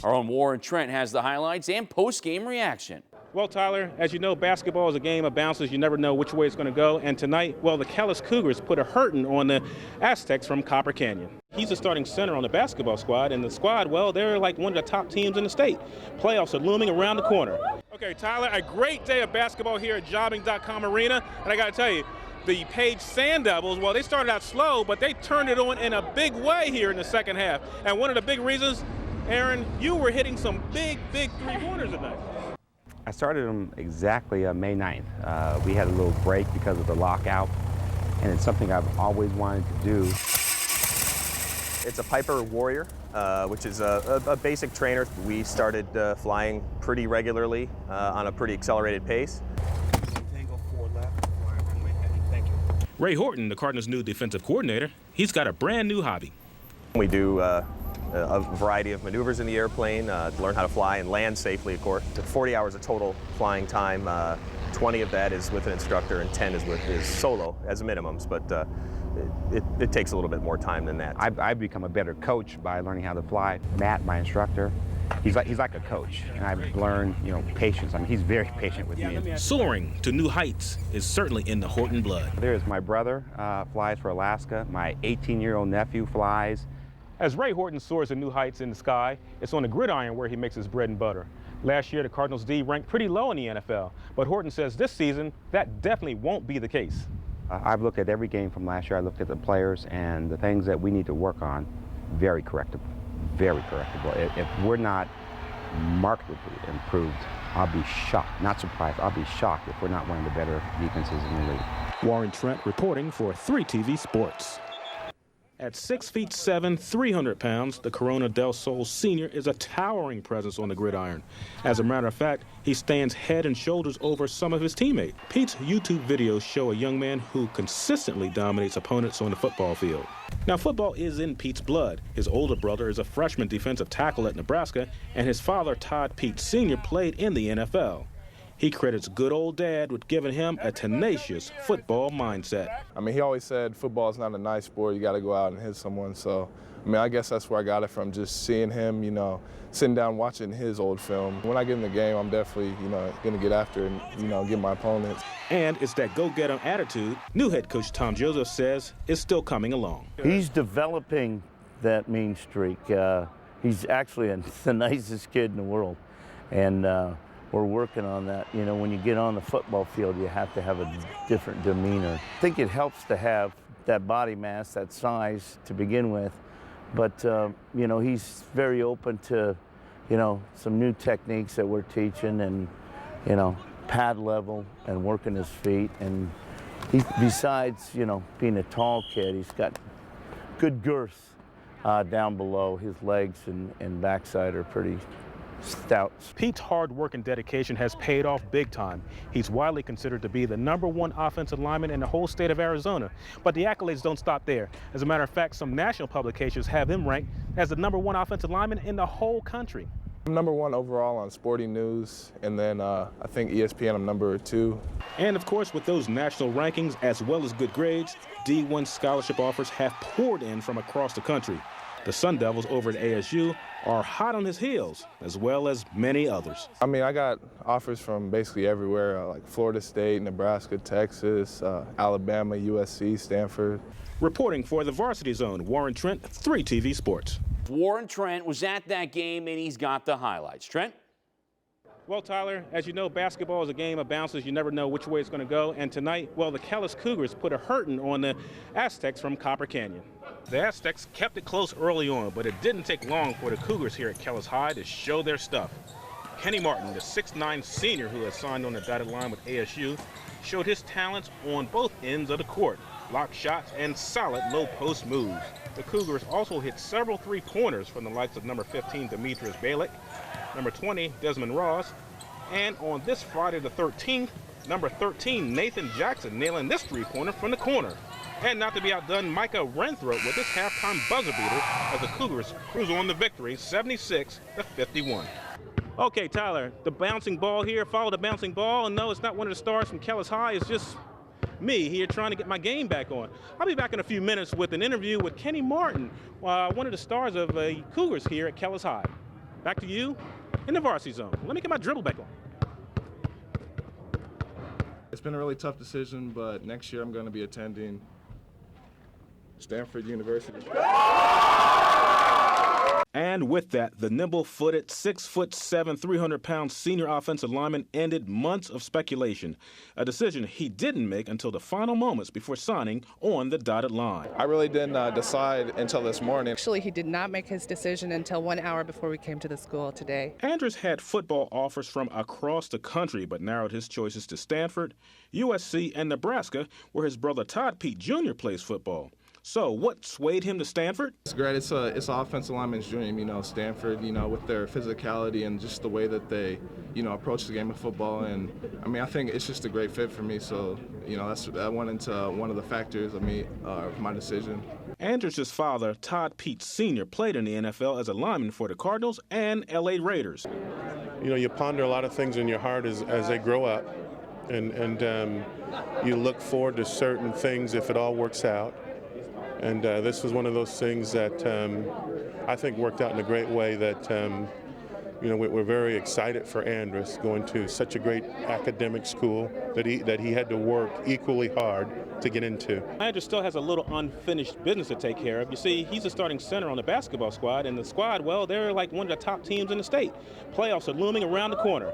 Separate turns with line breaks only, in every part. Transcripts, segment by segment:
Our own Warren Trent has the highlights and post-game reaction.
Well, Tyler, as you know, basketball is a game of bounces. You never know which way it's going to go. And tonight, well, the Kellis Cougars put a hurting on the Aztecs from Copper Canyon. He's the starting center on the basketball squad. And the squad, well, they're like one of the top teams in the state. Playoffs are looming around the corner. Okay, Tyler, a great day of basketball here at Jobbing.com Arena. And I got to tell you, the Page Sand Devils, well, they started out slow, but they turned it on in a big way here in the second half. And one of the big reasons, Aaron, you were hitting some big three-pointers tonight.
I started them exactly May 9th. We had a little break because of the lockout, and it's something I've always wanted to do.
It's a Piper Warrior, which is a basic trainer. We started flying pretty regularly on a pretty accelerated pace.
Ray Horton, the Cardinals' new defensive coordinator, he's got a brand new hobby.
We do a variety of maneuvers in the airplane to learn how to fly and land safely, of course. 40 hours of total flying time. 20 of that is with an instructor and 10 is solo as minimums, but it takes a little bit more time than that.
I've become a better coach by learning how to fly. Matt, my instructor, he's like a coach, and I've learned, patience. I mean, he's very patient with me.
Soaring to new heights is certainly in the Horton blood.
There's my brother flies for Alaska. My 18-year-old nephew flies.
As Ray Horton soars to new heights in the sky, it's on the gridiron where he makes his bread and butter. Last year, the Cardinals' D ranked pretty low in the NFL, but Horton says this season, that definitely won't be the case.
I've looked at every game from last year. I looked at the players and the things that we need to work on. Very correctable, very correctable. If we're not markedly improved, I'll be shocked, not surprised, I'll be shocked if we're not one of the better defenses in the league.
Warren Trent reporting for 3TV Sports. At 6'7", 300 pounds, the Corona del Sol senior is a towering presence on the gridiron. As a matter of fact, he stands head and shoulders over some of his teammates. Pete's YouTube videos show a young man who consistently dominates opponents on the football field. Now, football is in Pete's blood. His older brother is a freshman defensive tackle at Nebraska, and his father, Todd Pete Sr., played in the NFL. He credits good old dad with giving him a tenacious football mindset.
I mean, he always said football is not a nice sport. You got to go out and hit someone. So, I mean, I guess that's where I got it from, just seeing him, sitting down watching his old film. When I get in the game, I'm definitely, going to get after and, get my opponents.
And it's that go-get-'em attitude new head coach Tom Joseph says is still coming along.
He's developing that mean streak. He's actually the nicest kid in the world. And we're working on that. When you get on the football field, you have to have a different demeanor. I think it helps to have that body mass, that size to begin with. But, he's very open to, some new techniques that we're teaching and, pad level and working his feet. And he, besides, being a tall kid, he's got good girth down below. His legs and backside are pretty stout.
Pete's hard work and dedication has paid off big time. He's widely considered to be the #1 offensive lineman in the whole state of Arizona. But the accolades don't stop there. As a matter of fact, some national publications have him ranked as the #1 offensive lineman in the whole country.
I'm #1 overall on Sporting News, and then I think ESPN I'm #2.
And of course, with those national rankings as well as good grades, D1 scholarship offers have poured in from across the country. The Sun Devils over at ASU are hot on his heels, as well as many others.
I mean, I got offers from basically everywhere, like Florida State, Nebraska, Texas, Alabama, USC, Stanford.
Reporting for the Varsity Zone, Warren Trent, 3TV Sports.
Warren Trent was at that game, and he's got the highlights. Trent?
Well, Tyler, as you know, basketball is a game of bounces. You never know which way it's going to go. And tonight, well, the Kellis Cougars put a hurting on the Aztecs from Copper Canyon. The Aztecs kept it close early on, but it didn't take long for the Cougars here at Kellis High to show their stuff. Kenny Martin, the 6'9" senior who has signed on the dotted line with ASU, showed his talents on both ends of the court. Block shots and solid low-post moves. The Cougars also hit several three-pointers from the likes of number 15, Demetrius Balick, number 20, Desmond Ross, and on this Friday the 13th, number 13, Nathan Jackson, nailing this three-pointer from the corner. And not to be outdone, Micah Renthrope with this halftime buzzer beater as the Cougars cruise on to victory, 76-51. Okay, Tyler, the bouncing ball here, follow the bouncing ball, and no, it's not one of the stars from Kellis High, it's just me here trying to get my game back on. I'll be back in a few minutes with an interview with Kenny Martin, one of the stars of Cougars here at Kellis High. Back to you in the Varsity Zone. Let me get my dribble back on.
It's been a really tough decision, but next year I'm going to be attending Stanford University.
And with that, the nimble-footed, 6'7", 300-pound senior offensive lineman ended months of speculation, a decision he didn't make until the final moments before signing on the dotted line.
I really didn't decide until this morning.
Actually, he did not make his decision until 1 hour before we came to the school today.
Andrews had football offers from across the country, but narrowed his choices to Stanford, USC, and Nebraska, where his brother Todd Pete Jr. plays football. So what swayed him to Stanford?
It's great. It's an offensive lineman's dream, Stanford, with their physicality and just the way that they, approach the game of football. And, I think it's just a great fit for me. So, that went into one of the factors of my decision.
Andrews' father, Todd Pete Sr., played in the NFL as a lineman for the Cardinals and L.A. Raiders.
You ponder a lot of things in your heart as they grow up. And you look forward to certain things if it all works out. And this was one of those things that I think worked out in a great way that, we're very excited for Andrews going to such a great academic school that he had to work equally hard to get into.
Andrews still has a little unfinished business to take care of. You see, he's a starting center on the basketball squad, and the squad, well, they're like one of the top teams in the state. Playoffs are looming around the corner.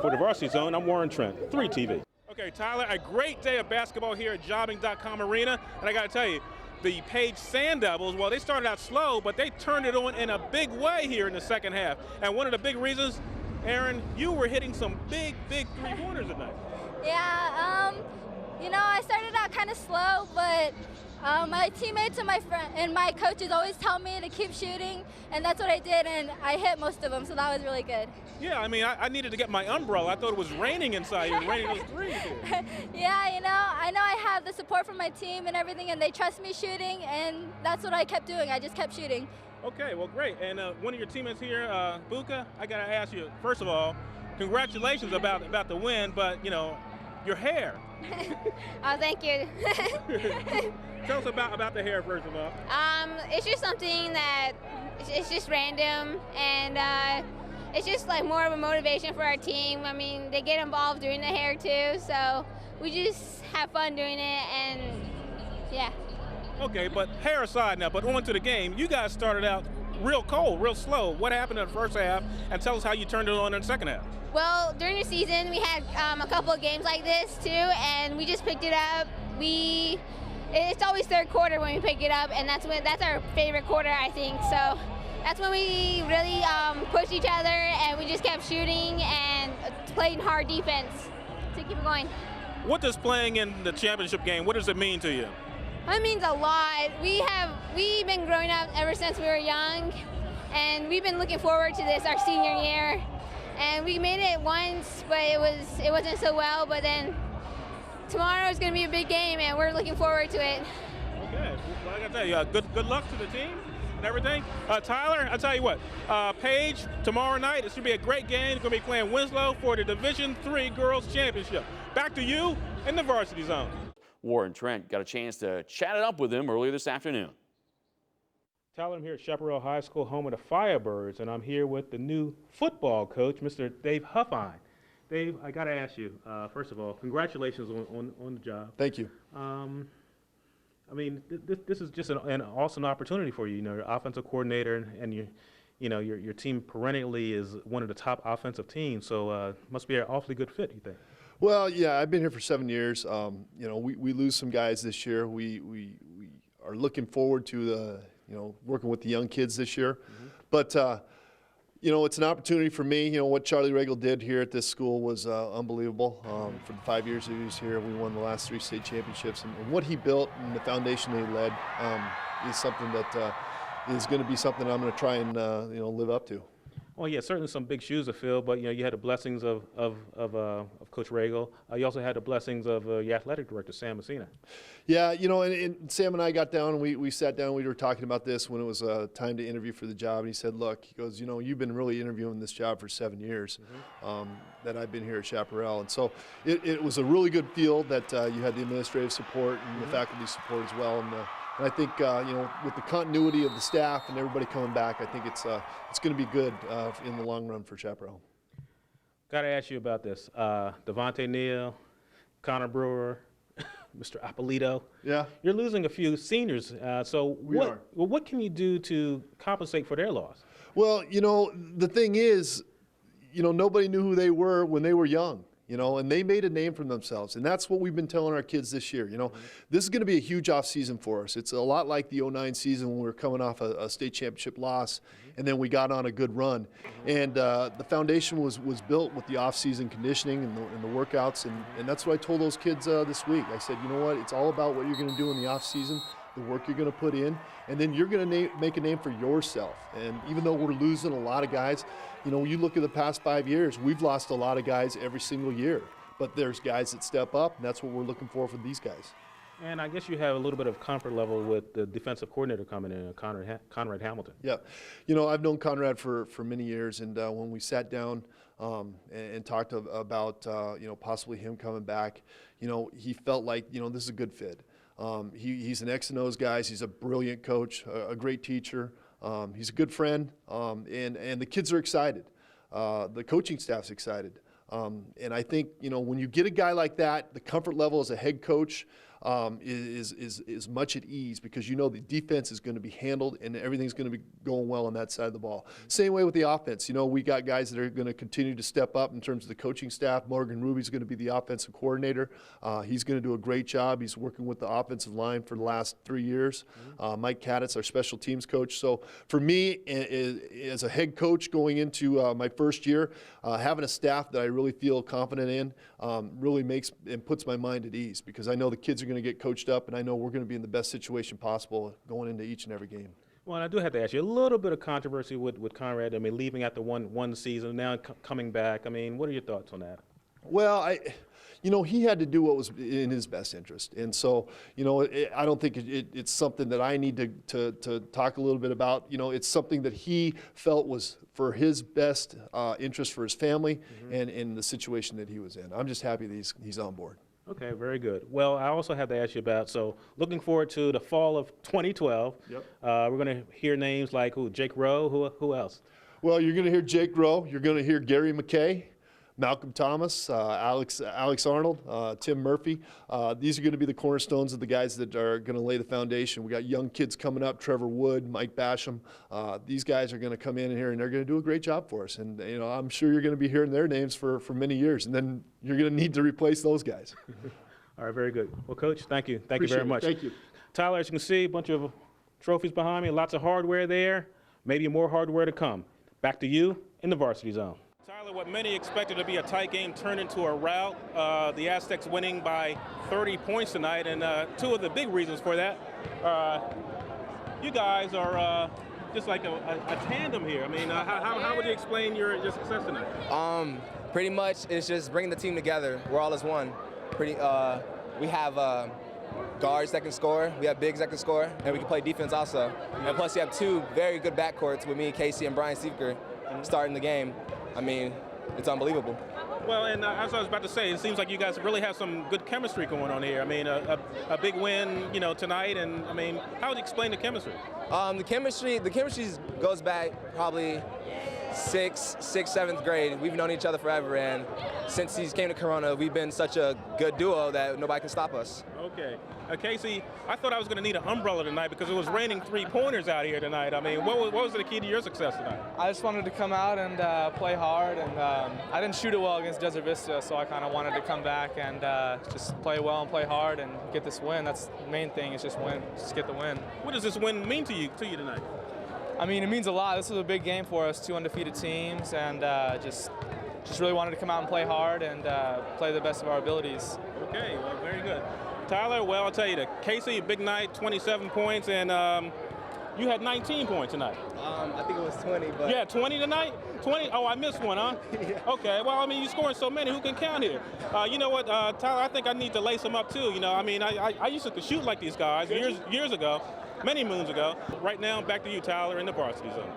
For the Varsity Zone, I'm Warren Trent, 3TV. Okay, Tyler, a great day of basketball here at Jobbing.com Arena, and I got to tell you, the Page Sand Devils, well, they started out slow, but they turned it on in a big way here in the second half. And one of the big reasons, Aaron, you were hitting some big three-pointers tonight.
Yeah, I started out kind of slow, but my teammates and my coaches always tell me to keep shooting, and that's what I did, and I hit most of them, so that was really good.
Yeah, I needed to get my umbrella. I thought it was raining inside here, raining those threes here.
Yeah, I know I have the support from my team and everything, and they trust me shooting, and that's what I kept doing. I just kept shooting.
Okay, well, great. And one of your teammates here, Buka, I got to ask you, first of all, congratulations about the win, but, your hair.
Oh, thank you.
Tell us about the hair, first of all.
It's just something that it's just random, and it's just like more of a motivation for our team. They get involved doing the hair too, so we just have fun doing it, and yeah.
Okay, but hair aside now, but on to the game. You guys started out real cold, real slow. What happened in the first half, and tell us how you turned it on in the second half.
Well, during the season, we had a couple of games like this too, and we just picked it up. It's always third quarter when we pick it up, and that's our favorite quarter, I think. So that's when we really pushed each other, and we just kept shooting and playing hard defense to keep it going.
What does playing in the championship game, what does it mean to you?
It means a lot. We've been growing up ever since we were young, and we've been looking forward to this our senior year. And we made it once, but it wasn't so well. But then tomorrow is going to be a big game, and we're looking forward to it.
Okay, well, I got to tell you, good luck to the team and everything. Tyler, I'll tell you what, Paige, tomorrow night, it's going to be a great game. They're going to be playing Winslow for the Division III Girls Championship. Back to you in the Varsity Zone.
Warren Trent got a chance to chat it up with him earlier this afternoon.
Tyler, I'm here at Chaparral High School, home of the Firebirds, and I'm here with the new football coach, Mr. Dave Huffine. Dave, I got to ask you, first of all, congratulations on the job.
Thank you.
This is just an awesome opportunity for you. You're offensive coordinator, and your team perennially is one of the top offensive teams, so must be an awfully good fit, you think?
Well, yeah, I've been here for 7 years. We lose some guys this year. We are looking forward to working with the young kids this year. Mm-hmm. But, it's an opportunity for me. What Charlie Regal did here at this school was unbelievable. For the 5 years that he was here, we won the last 3 state championships. And what he built and the foundation he led is something that is going to be something I'm going to try and, live up to.
Well, yeah, certainly some big shoes to fill, but you had the blessings of Coach Regal. You also had the blessings of your athletic director, Sam Messina.
Yeah, and Sam and I got down, and we sat down, we were talking about this when it was time to interview for the job, and he said, look, he goes, you've been really interviewing this job for 7 years that I've been here at Chaparral. And so it was a really good field that you had the administrative support and the faculty support as well, and And I think, with the continuity of the staff and everybody coming back, I think it's going to be good in the long run for Chaparral.
Got to ask you about this. Devontae Neal, Connor Brewer, Mr. Apolito. Yeah. You're losing a few seniors. So what can you do to compensate for their loss?
Well, the thing is, nobody knew who they were when they were young. And they made a name for themselves. And that's what we've been telling our kids this year. This is going to be a huge off season for us. It's a lot like the 09 season when we were coming off a state championship loss, and then we got on a good run. And the foundation was built with the off season conditioning and the workouts. And that's what I told those kids this week. I said, you know what? It's all about what you're going to do in the off season, the work you're going to put in, and then you're going to make a name for yourself. And even though we're losing a lot of guys, you look at the past 5 years, we've lost a lot of guys every single year. But there's guys that step up, and that's what we're looking for these guys.
And I guess you have a little bit of comfort level with the defensive coordinator coming in, Conrad Hamilton.
Yeah. I've known Conrad for many years, and when we sat down and talked about, possibly him coming back, he felt like, this is a good fit. He's an X and O's guy. He's a brilliant coach, a great teacher. He's a good friend, and the kids are excited. The coaching staff's excited. And I think, when you get a guy like that, the comfort level as a head coach is much at ease, because the defense is going to be handled and everything's going to be going well on that side of the ball. Same way with the offense. We got guys that are going to continue to step up in terms of the coaching staff. Morgan Ruby's going to be the offensive coordinator. He's going to do a great job. He's working with the offensive line for the last 3 years. Mike Cadditt's our special teams coach. So for me, as a head coach going into my first year, having a staff that I really feel confident in really makes and puts my mind at ease, because I know the kids are going to get coached up, and I know we're going to be in the best situation possible going into each and every game.
Well, I do have to ask you a little bit of controversy with Conrad. Leaving after one season, now coming back. What are your thoughts on that?
Well, he had to do what was in his best interest. And so, I don't think it's something that I need to talk a little bit about. It's something that he felt was for his best interest for his family and in the situation that he was in. I'm just happy that he's on board.
Okay, very good. Well, I also have to ask you about, so looking forward to the fall of 2012. Yep. We're going to hear names like Jake Rowe, who else?
Well, you're going to hear Jake Rowe. You're going to hear Gary McKay, Malcolm Thomas, Alex Arnold, Tim Murphy. These are going to be the cornerstones of the guys that are going to lay the foundation. We got young kids coming up, Trevor Wood, Mike Basham. These guys are going to come in here and they're going to do a great job for us. And I'm sure you're going to be hearing their names for many years, and then you're going to need to replace those guys.
All right, very good. Well, Coach, thank you. Thank you very much.
Thank you.
Tyler, as you can see, a bunch of trophies behind me, lots of hardware there, maybe more hardware to come. Back to you in the Varsity Zone. Tyler, what many expected to be a tight game turned into a rout. The Aztecs winning by 30 points tonight, and two of the big reasons for that, you guys are just like a tandem here. How would you explain your success tonight?
Pretty much, it's just bringing the team together. We're all as one. We have guards that can score, we have bigs that can score, and we can play defense also. And plus, you have two very good backcourts with me, Casey, and Brian Seifker starting the game. It's unbelievable.
Well, and as I was about to say, it seems like you guys really have some good chemistry going on here. A big win, tonight, and how would you explain the chemistry?
The chemistry goes back probably sixth, seventh grade. We've known each other forever, and since he came to Corona, we've been such a good duo that nobody can stop us.
Okay. Casey, I thought I was going to need an umbrella tonight because it was raining three-pointers out here tonight. What was the key to your success tonight?
I just wanted to come out and play hard, and I didn't shoot it well against Desert Vista, so I kind of wanted to come back and just play well and play hard and get this win. That's the main thing, is just win, just get the win.
What does this win mean to you tonight?
It means a lot. This was a big game for us, 2 undefeated teams, and just really wanted to come out and play hard and play the best of our abilities.
Okay, well, very good. Tyler, well, I'll tell you, Casey, big night, 27 points, and you had 19 points tonight.
I think it was 20, but...
Yeah, 20 tonight? 20? Oh, I missed one, huh?
Yeah.
Okay, well, you're scoring so many, who can count here? You know what, Tyler, I think I need to lace them up, too. I used to shoot like these guys years ago, many moons ago. Right now, back to you, Tyler, in the Varsity Zone.